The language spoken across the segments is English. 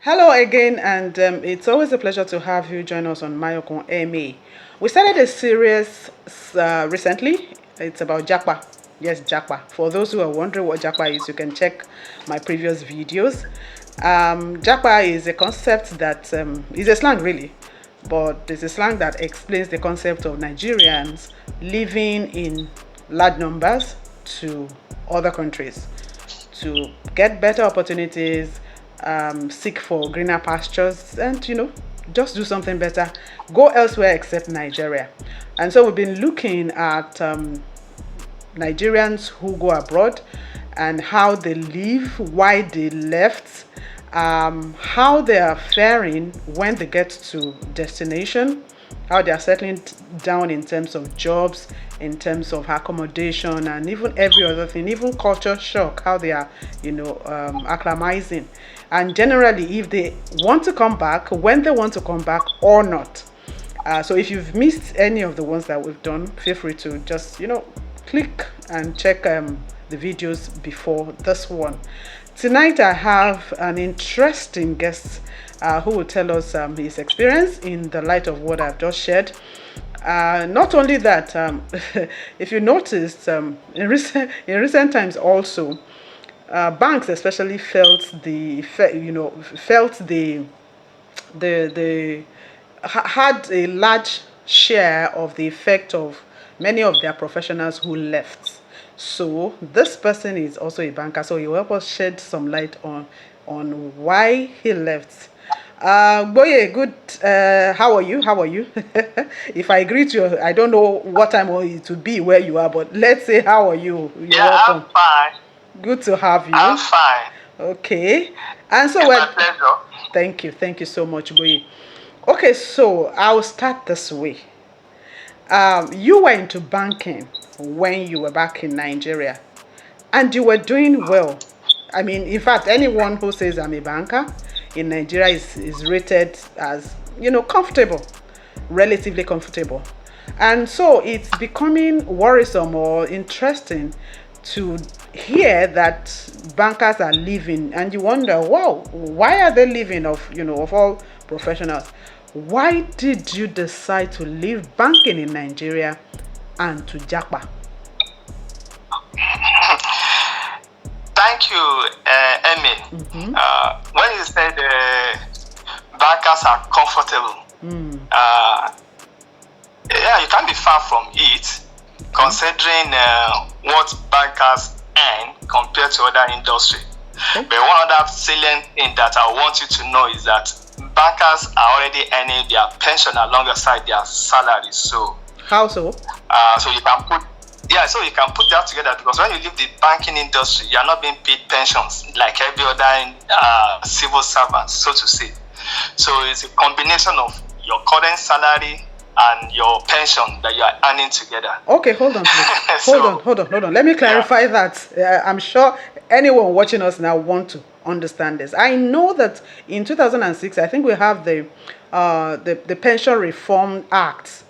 Hello again, and it's always a pleasure to have you join us on Mayokun MA. We started a series recently. It's about Japa. Yes, Japa. For those who are wondering what Japa is, you can check my previous videos. Japa is a concept that is a slang, really, but it's a slang that explains the concept of Nigerians living in large numbers to other countries to get better opportunities, seek for greener pastures, and just do something better. Go elsewhere except Nigeria. And so we've been looking at Nigerians who go abroad and how they live, why they left, how they are faring when they get to destination, how they are settling down in terms of jobs, in terms of accommodation, and even every other thing, even culture shock, how they are, acclimatizing, and generally if they want to come back, when they want to come back or not. So if you've missed any of the ones that we've done, feel free to just click and check the videos before this one. Tonight I have an interesting guest who will tell us his experience in the light of what I've just shared. Not only that, if you noticed, in recent times also, banks especially felt the had a large share of the effect of many of their professionals who left. So this person is also a banker, so he will help us shed some light on why he left. Gboye, good. How are you? How are you? If I greet you, I don't know what time it to be where you are, but let's say, how are you? You're welcome. I'm fine. Good to have you. I'm fine. Okay. And so, it's my pleasure. Thank you so much, Gboye. Okay, so I'll start this way. You were into banking when you were back in Nigeria, and you were doing well. I mean, in fact, anyone who says I'm a banker in Nigeria is rated as, comfortable, relatively comfortable. And so it's becoming worrisome or interesting to hear that bankers are leaving, and you wonder, wow, why are they leaving of all professionals? Why did you decide to leave banking in Nigeria and to Japa? Thank you, Emmy. Mm-hmm. When you said bankers are comfortable, yeah, you can't be far from it, considering what bankers earn compared to other industry. Okay. But one other salient thing that I want you to know is that bankers are already earning their pension alongside their salary. So how so? So you can put that together, because when you leave the banking industry, you are not being paid pensions like every other civil servant, so to say. So it's a combination of your current salary and your pension that you are earning together. Okay, hold on, please. Hold on. Let me clarify that. I'm sure anyone watching us now want to understand this. I know that in 2006, I think we have the Pension Reform Act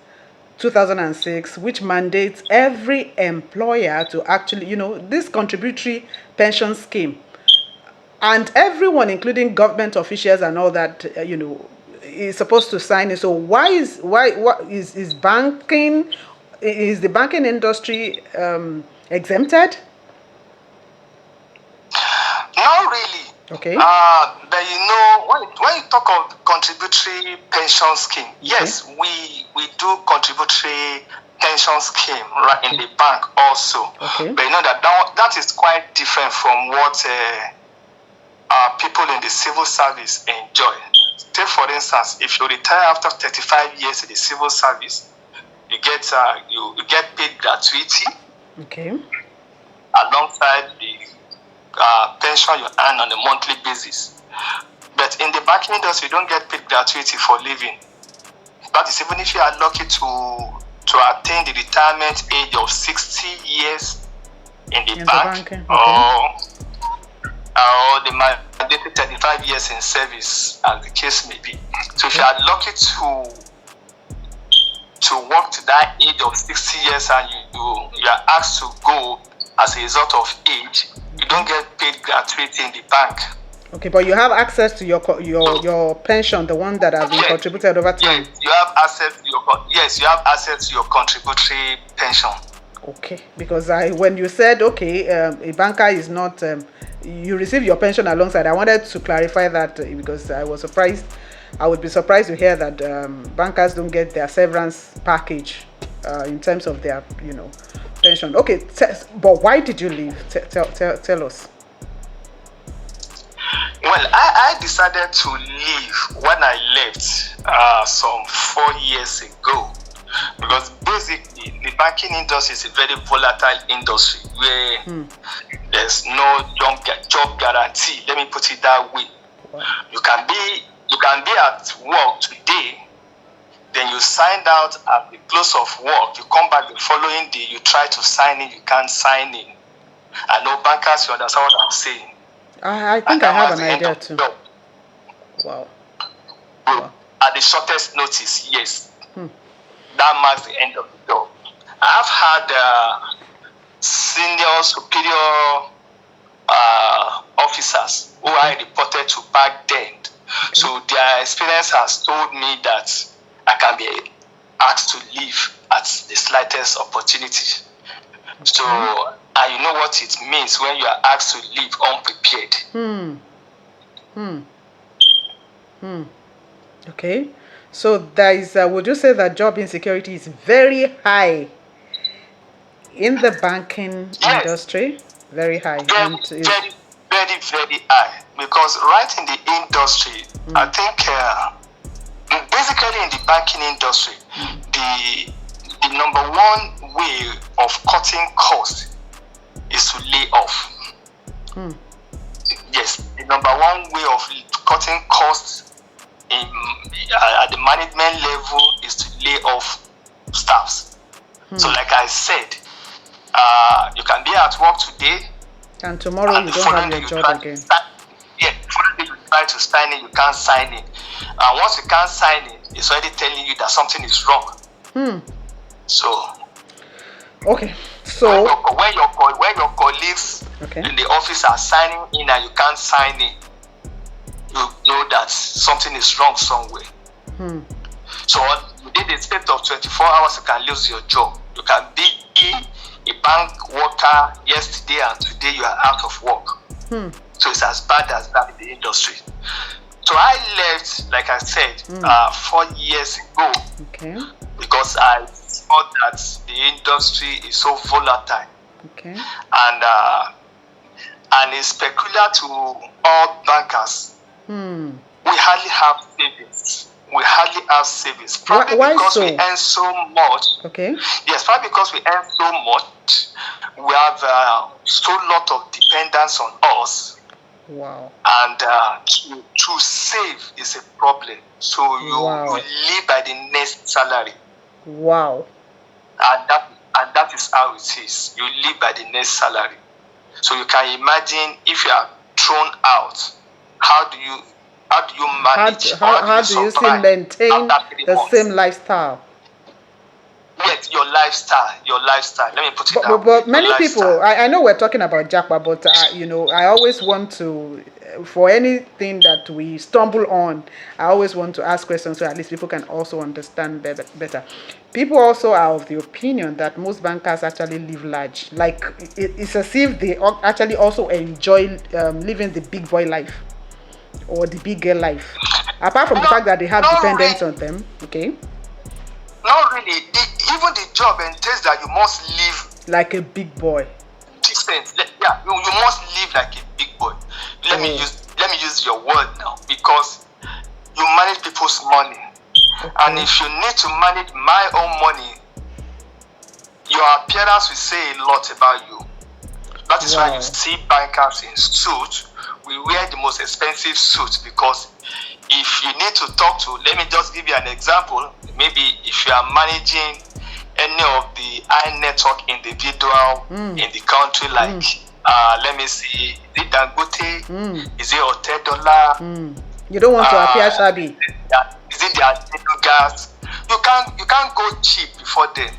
2006, which mandates every employer to actually, this contributory pension scheme, and everyone, including government officials and all that, is supposed to sign it. So what is the banking industry exempted? Not really. Okay. But when you talk of contributory pension scheme, yes, we do contributory pension scheme right in the bank also. Okay. But you know that is quite different from what people in the civil service enjoy. Take for instance, if you retire after 35 years in the civil service, you get paid gratuity. Okay. Alongside the pension you earn on a monthly basis. But in the banking industry, you don't get paid gratuity for living. That is, even if you are lucky to attain the retirement age of 60 years in the bank, or the mandated 35 years in service, as the case may be. So if you are lucky to work to that age of 60 years and you are asked to go as a result of age, you don't get paid gratuity in the bank. Okay, but you have access to your pension, the one that has been contributed over time. Yes, you have access to you have access to your contributory pension. Okay, because when you said okay, a banker is not you receive your pension alongside. I wanted to clarify that because I was surprised. I would be surprised to hear that bankers don't get their severance package in terms of their pension. Okay, but why did you leave? Tell us. Well, I decided to leave when I left some 4 years ago, because basically the banking industry is a very volatile industry where there's no job guarantee. Let me put it that way. Wow. You can be at work today, then you signed out at the close of work. You come back the following day, you try to sign in, you can't sign in. I know bankers, you understand what I'm saying. I think I have an idea too. Wow. At the shortest notice, yes. That marks the end of the job. I've had senior, superior officers who I reported to back then. So their experience has told me that I can be asked to leave at the slightest opportunity. So, and you know what it means when you are asked to leave unprepared. Okay. So there is, would you say that job insecurity is very high in the banking industry? Very high. Very, very high. Because right in the industry, I think basically in the banking industry, the number one way of cutting costs is to lay off. Yes, the number one way of cutting costs at the management level is to lay off staffs. So like I said, you can be at work today, and tomorrow you don't have your job again. You try to sign in, you can't sign in. And once you can't sign in, it's already telling you that something is wrong. So, okay. So when your colleagues in the office are signing in and you can't sign in, you know that something is wrong somewhere. So within the state of 24 hours, you can lose your job. You can be a bank worker yesterday and today you are out of work. So it's as bad as that in the industry. So I left, like I said, 4 years ago because I saw that the industry is so volatile. And it's peculiar to all bankers. We hardly have savings. Probably because we earn so much. Yes, probably because we earn so much. We have so lot of dependence on us. Wow. And to save is a problem. So you live by the next salary. Wow. And that is how it is. You live by the next salary. So you can imagine if you are thrown out, how do you manage? How do you still maintain the same lifestyle? Yes, your lifestyle. Let me put it that but many people, I know we're talking about Japa, but I always want to, for anything that we stumble on, I always want to ask questions so at least people can also understand better. People also are of the opinion that most bankers actually live large. Like it's as if they actually also enjoy living the big boy life or the big girl life. Apart from the fact that they have dependents on them, Not really. Even the job entails that you must live like a big boy. Decent. Yeah, you must live like a big boy. Let me use your word now, because you manage people's money. And if you need to manage my own money, your appearance will say a lot about you. That is why you see bankers in suits. We wear the most expensive suits, because if you need to talk to, let me just give you an example. Maybe if you are managing any of the high network individual in the country, like let me see, is it Dangote? Is it $10? You don't want to appear shabby. Is it their little gas? You can't go cheap before them.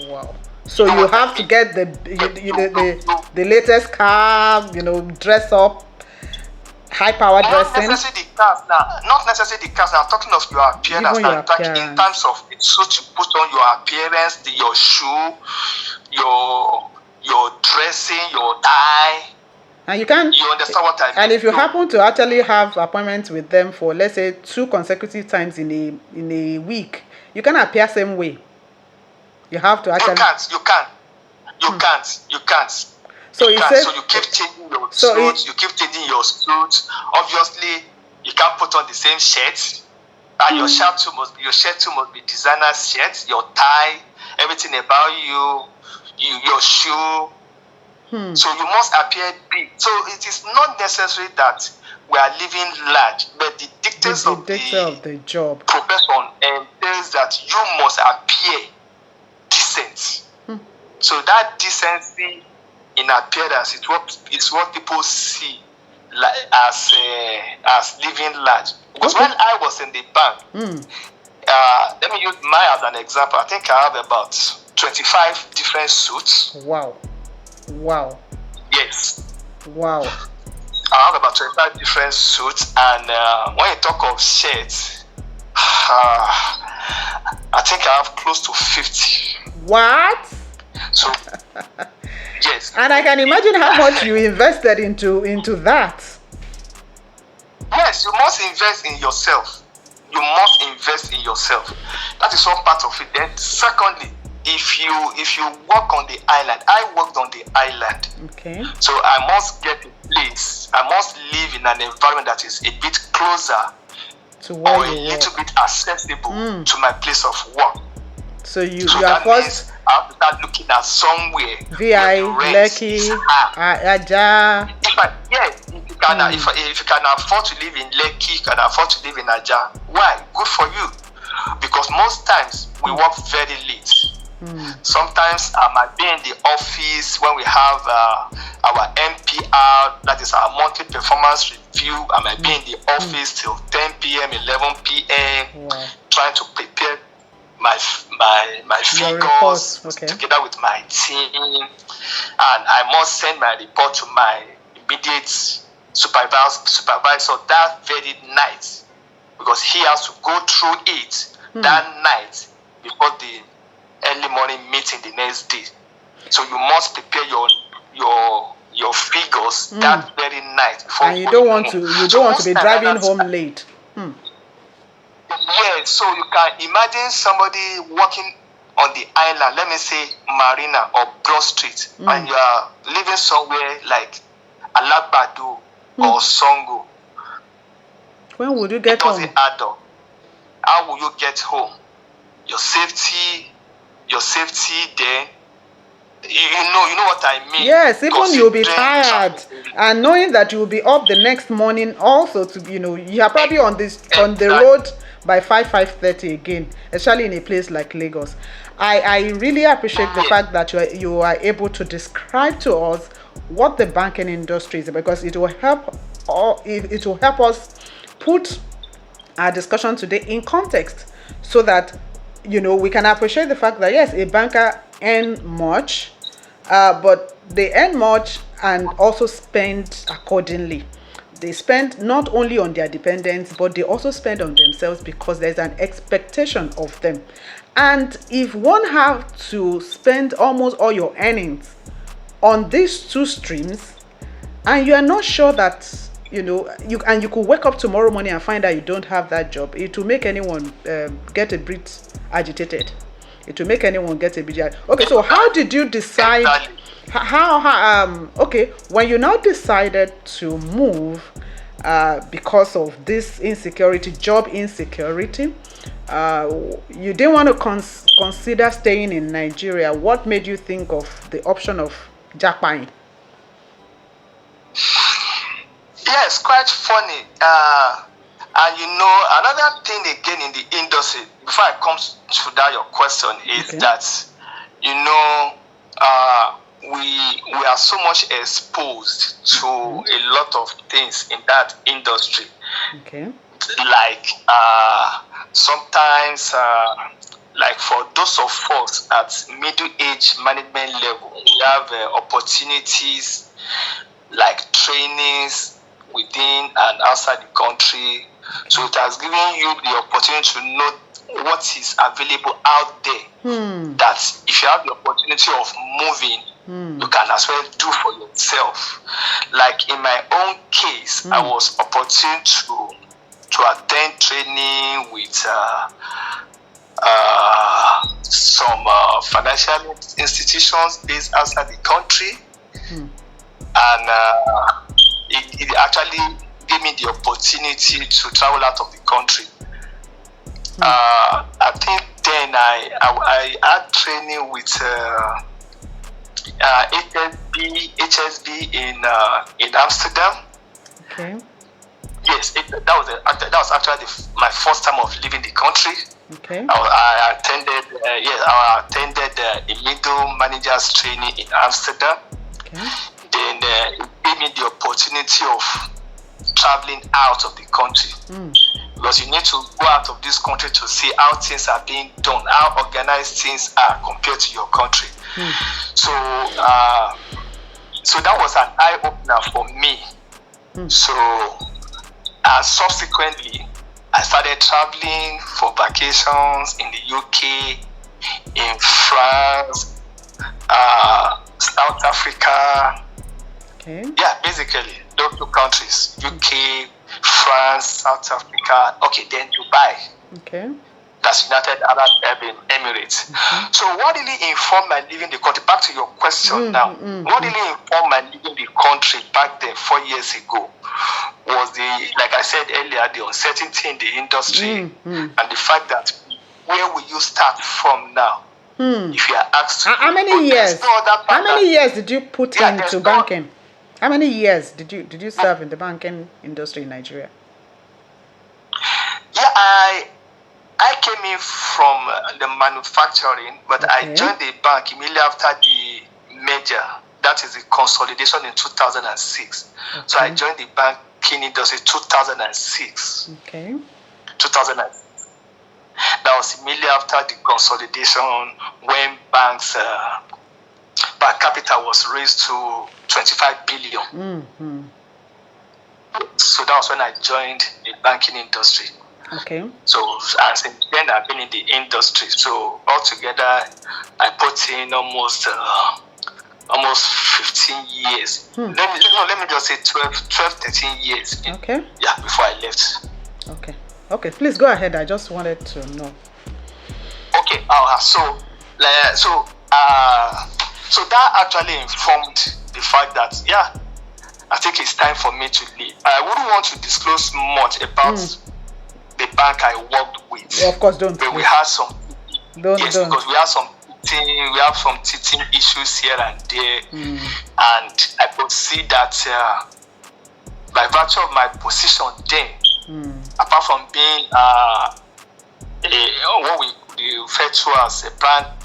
Wow. So you have to get the latest car, dress up. high power Not dressing, necessarily the cars now. Not necessarily the cars now. I'm talking of your appearance even your now. Like in appearance. terms of the suit you put on, your appearance, your shoe, your dressing, your tie. And you can, You understand what I mean? and if you So, happen to actually have appointments with them for, let's say, 2 consecutive times in a week, you can appear same way. You have to actually. you can't. So you it can't. says. So you keep changing your So suit. You keep changing your suit. Obviously, you can't put on the same shirt. And your shirt too must be designer shirt. Your tie, everything about your shoe. So you must appear big. So it is not necessary that we are living large, but the dictates of the job profession entails that you must appear decent. So that decency in appearance is what people see like as living large. Because when I was in the bank, let me use mine as an example. I think I have about 25 different suits. Wow. Yes. Wow. I have about 25 different suits, and when you talk of shirts, I think I have close to 50. What? So, yes. And I can imagine how much you invested into that. Yes, you must invest in yourself. You must invest in yourself. That is one part of it. Then, secondly, if you work on the island, I worked on the island. Okay. So I must get a place. I must live in an environment that is a bit closer to where or you a work. little bit accessible to my place of work. So you that are first. Means I have to start looking at somewhere. VI, Lekki, Aja. If you can afford to live in Lekki, you can afford to live in Aja. Why? Good for you. Because most times we work very late. Sometimes I might be in the office when we have our MPR, that is our monthly performance review. I might be in the office till 10 p.m., 11 p.m., trying to prepare my figures together with my team, and I must send my report to my immediate supervisor that very night, because he has to go through it that night before the early morning meeting the next day. So you must prepare your figures that very night before. And you don't want to be driving home late. Yes, so you can imagine somebody working on the island, let me say Marina or Broad Street, and you are living somewhere like Alagbado or Songo. When would you get home? It doesn't add up. How will you get home? Your safety then. You know what I mean. Yes, even you'll be tired, and knowing that you'll be up the next morning also to you are probably on the road by 5:30 again, especially in a place like Lagos. I really appreciate the fact that you are able to describe to us what the banking industry is, because it will help us put our discussion today in context, so that we can appreciate the fact that yes, a banker earn much, but they earn much and also spend accordingly. They spend not only on their dependents, but they also spend on themselves, because there's an expectation of them. And if one have to spend almost all your earnings on these two streams, and you are not sure that you could wake up tomorrow morning and find that you don't have that job, it will make anyone get a bit agitated. It will make anyone get a bit. Okay, so how did you decide? When you now decided to move because of this job insecurity, you didn't want to consider staying in Nigeria. What made you think of the option of Japa? Yes, quite funny. And another thing again in the industry, before I come to that your question, is that we are so much exposed to a lot of things in that industry. Like sometimes, like for those of us at middle age management level, we have opportunities like trainings, within and outside the country. So it has given you the opportunity to know what is available out there. That if you have the opportunity of moving, you can as well do for yourself. Like in my own case, I was opportune to attend training with some financial institutions based outside the country, and it actually gave me the opportunity to travel out of the country. I think then I had training with HSB in Amsterdam. Okay. Yes, that was actually my first time of leaving the country. Okay. I attended the middle managers training in Amsterdam. Okay. Then it gave me the opportunity of traveling out of the country, because you need to go out of this country to see how things are being done, how organized things are compared to your country. So that was an eye opener for me. So subsequently, I started traveling for vacations in the UK, in France, South Africa. Okay. Yeah, basically those two countries: UK, France, South Africa. Okay, then Dubai. Okay. That's United Arab Emirates. So what really informed my leaving the country? Back to your question now. What really informed my leaving the country back then 4 years ago was like I said earlier, the uncertainty in the industry and the fact that where will you start from now? If you are asked to how many years? How many years did you put into banking? How many years did you serve in the banking industry in Nigeria? Yeah, I came in from the manufacturing, but I joined the bank immediately after the merger. That is the consolidation in 2006. So I joined the banking industry 2006. Okay. 2006. That was immediately after the consolidation when banks per capita was raised to 25 billion. So that was when I joined the banking industry. Okay. So since then I've been in the industry. So altogether I put in almost 15 years. Let me just say 12, 13 years. Okay. Yeah, before I left. Okay, please go ahead. I just wanted to know. Okay. So that actually informed the fact that I think it's time for me to leave. I wouldn't want to disclose much about the bank I worked with. Well, of course, don't. But we had some. Because we have some teething issues here and there, and I could see that by virtue of my position then, apart from being what we refer to as a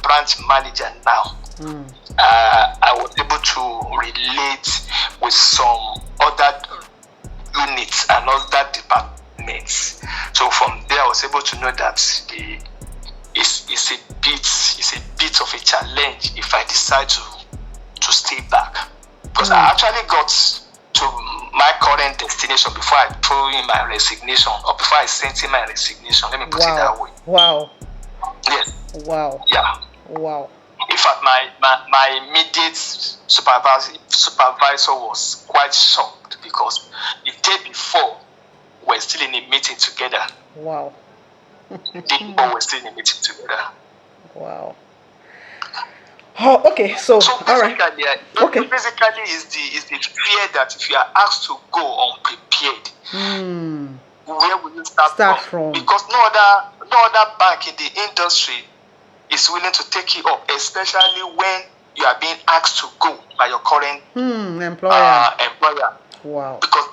branch manager now, I was able to relate with some other units and other departments. So from there, I was able to know that it's a bit of a challenge if I decide to stay back, because I actually got to my current destination before I threw in my resignation, or before I sent in my resignation. Let me put it that way. Wow. Yes. Wow. Yeah. Wow. In fact, my immediate supervisor was quite shocked, because the day before we're still in a meeting together. Wow. The day before we're still in a meeting together. Wow. Oh, okay. So all right. Okay. Basically, is the fear that if you are asked to go unprepared, where will you start from? Because no other bank in the industry is willing to take you up, especially when you are being asked to go by your current employer. Wow. Because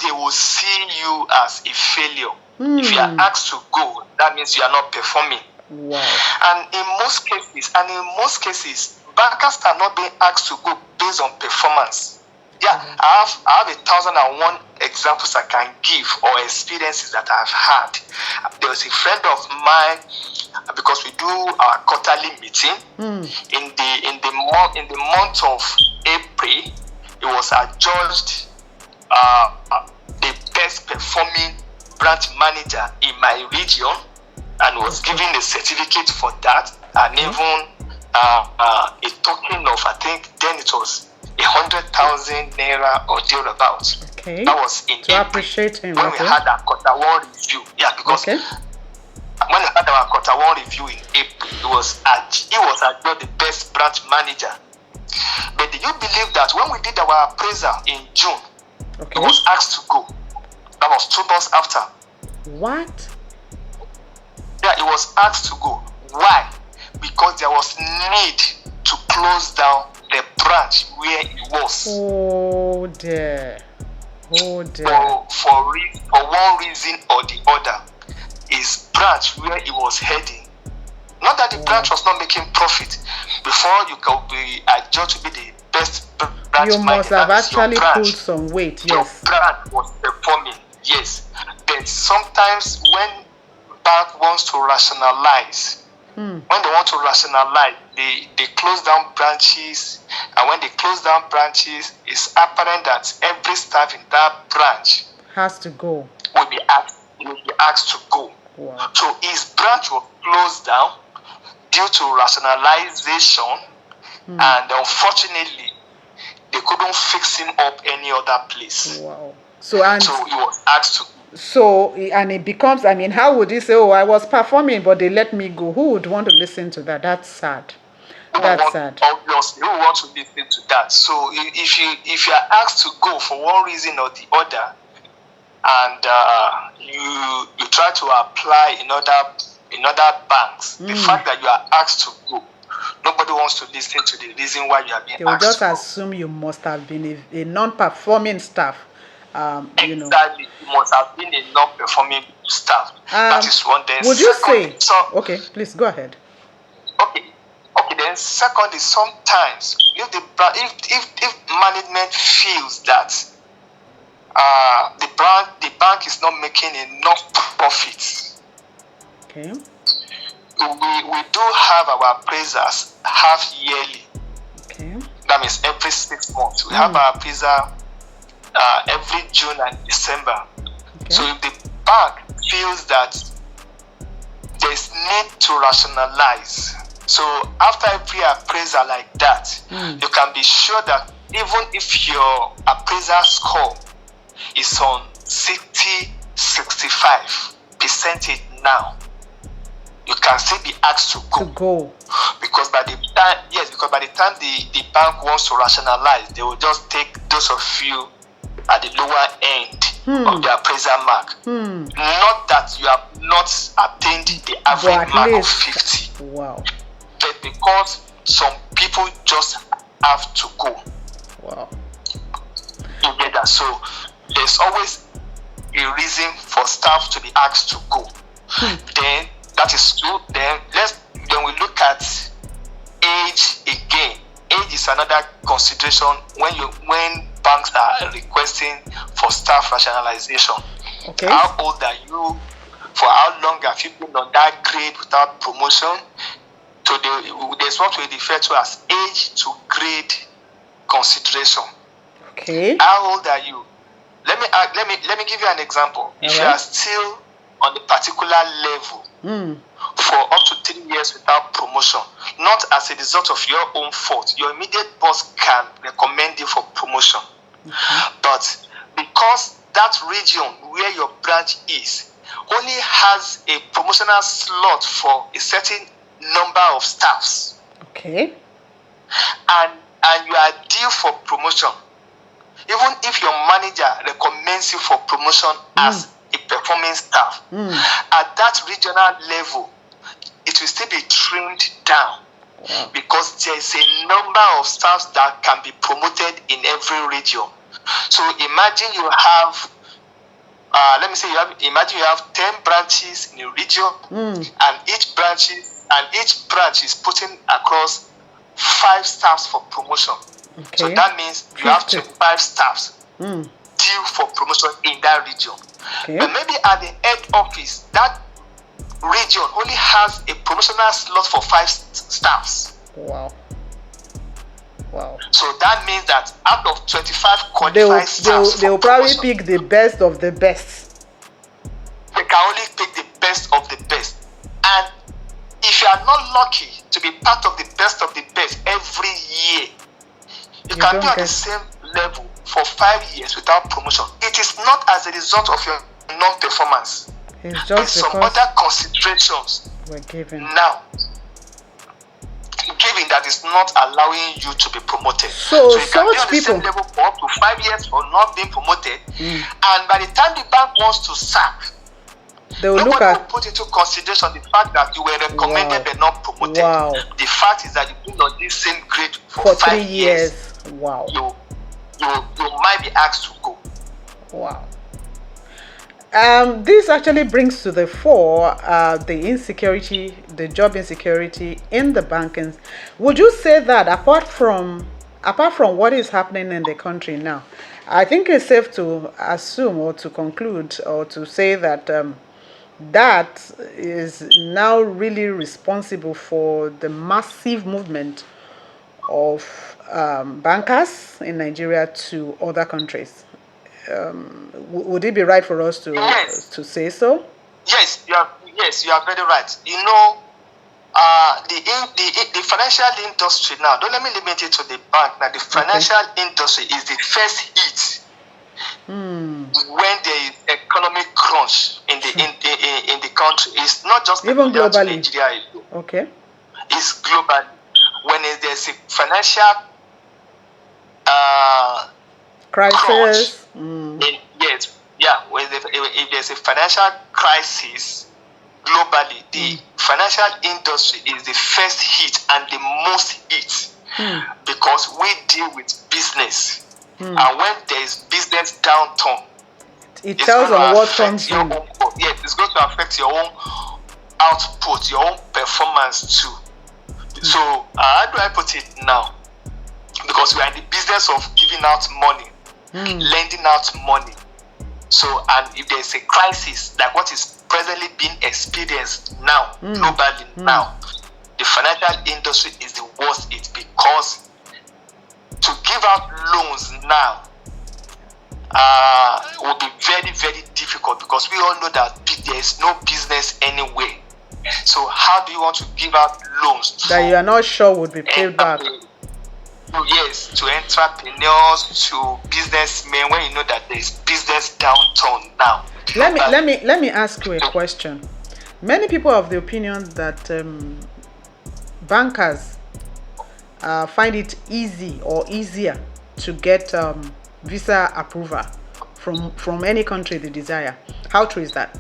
they will see you as a failure. If you are asked to go, that means you are not performing. Wow. And in most cases, bankers are not being asked to go based on performance. Yeah, I have 1,001 examples I can give, or experiences that I've had. There was a friend of mine, because we do our quarterly meeting in the month of April. It was adjudged the best performing branch manager in my region, and was given a certificate for that, and even a token of, I think then it was 100,000 naira or thereabouts. Okay. That was in to appreciate him. when we had our quarter one review. Yeah, because when we had our quarter one review in April, he was adjudged the best branch manager. But do you believe that when we did our appraisal in June, he was asked to go? That was 2 months after. What? Yeah, he was asked to go. Why? Because there was need to close down the branch where he was. Oh dear. Oh dear. For one reason or the other, his branch where he was heading. Not that the branch was not making profit. Before you can be adjudged to be the best branch you must have actually pulled some weight. Your Yes. branch was performing. Yes. But sometimes when bank wants to rationalize, when they want to rationalize, they close down branches, and when they close down branches, it's apparent that every staff in that branch has to go. Will be asked to go. Wow. So his branch was closed down due to rationalization, and unfortunately, they couldn't fix him up any other place. Wow. So he was asked to. So, and it becomes, I mean, how would he say, oh, I was performing, but they let me go? Who would want to listen to that? That's sad. That's sad. Obviously, who wants to listen to that? So, if you are asked to go for one reason or the other, and you try to apply in other banks, the fact that you are asked to go, nobody wants to listen to the reason why you are being asked to go. They will just assume you must have been a non-performing staff. Exactly, you must have been a non-performing staff. That is one thing. Would you say? Okay, please go ahead. Okay. Then second is sometimes if management feels that the bank is not making enough profits. Okay. We do have our appraisers half yearly. Okay. That means every 6 months. We have our appraiser every June and December. Okay. So if the bank feels that there's need to rationalize, so after every appraisal like that, you can be sure that even if your appraisal score is on 65% now, you can still be asked to go. Because by the time the bank wants to rationalize, they will just take those of you at the lower end of the appraisal mark. Not that you have not attained the average mark of 50. Wow. But because some people just have to go. Wow. Together. So there's always a reason for staff to be asked to go. Then that is true. Then we look at age again. Age is another consideration when banks are requesting for staff rationalization. Okay. How old are you? For how long have you been on that grade without promotion? So there's what we refer to as age to grade consideration. Okay. How old are you? Let me give you an example. If you are still on a particular level for up to 3 years without promotion, not as a result of your own fault, your immediate boss can recommend you for promotion. But because that region where your branch is only has a promotional slot for a certain number of staffs, okay, and you are due for promotion, even if your manager recommends you for promotion as a performing staff, at that regional level, it will still be trimmed down. Wow. Because there is a number of staffs that can be promoted in every region. So imagine you have, imagine you have 10 branches in a region, and each branch is putting across 5 staffs for promotion. Okay. So that means you have 25 staffs due for promotion in that region. Okay. But maybe at the head office, that region only has a promotional slot for 5 staffs. Wow. Wow. So that means that out of 25 They will, qualified staffs they for will probably promotion, pick the best of the best. they can only pick the best of the best. And if you are not lucky to be part of the best every year, you can don't be at the get- same level for 5 years without promotion. It is not as a result of your non-performance. It's There's just some because other considerations we're given. now giving that is not allowing you to be promoted. So you can be such on the same people- level for up to 5 years for not being promoted, Mm. and by the time the bank wants to sack, They will look nobody will at. put into consideration the fact that you were recommended Wow. but not promoted. Wow. The fact is that you've been on this same grade For for 3 5 years. Wow. You might be asked to go. Wow. This actually brings to the fore the insecurity, the job insecurity in the banking. Would you say that apart from what is happening in the country now, I think it's safe to assume or to conclude or to say that that is now really responsible for the massive movement of bankers in Nigeria to other countries. Would it be right for us to Yes. to say so? Yes, you are very right. The financial industry now, don't let me limit it to the bank. Now the financial industry is the first hit when there is economic crunch in the country. It's not just Even peculiar to globally. Nigeria. Okay. It's global. When there's a financial Crisis. if there's a financial crisis globally, the financial industry is the first hit and the most hit because we deal with business. And when there is business downturn, It it's tells going on to what affect comes your in. own, it's going to affect your own output, your own performance too. So how do I put it now? Because we are in the business of giving out money, lending out money. So, and if there's a crisis like what is presently being experienced now, globally now, the financial industry is the worst hit because to give out loans now will be very, very difficult because we all know that there is no business anywhere. So how do you want to give out loans That you are not sure would be paid back. Yes, to entrepreneurs, to businessmen, when you know that there is business downturn now. Let me ask you a question. Many people have the opinion that bankers find it easy or easier to get visa approval from any country they desire. How true is that?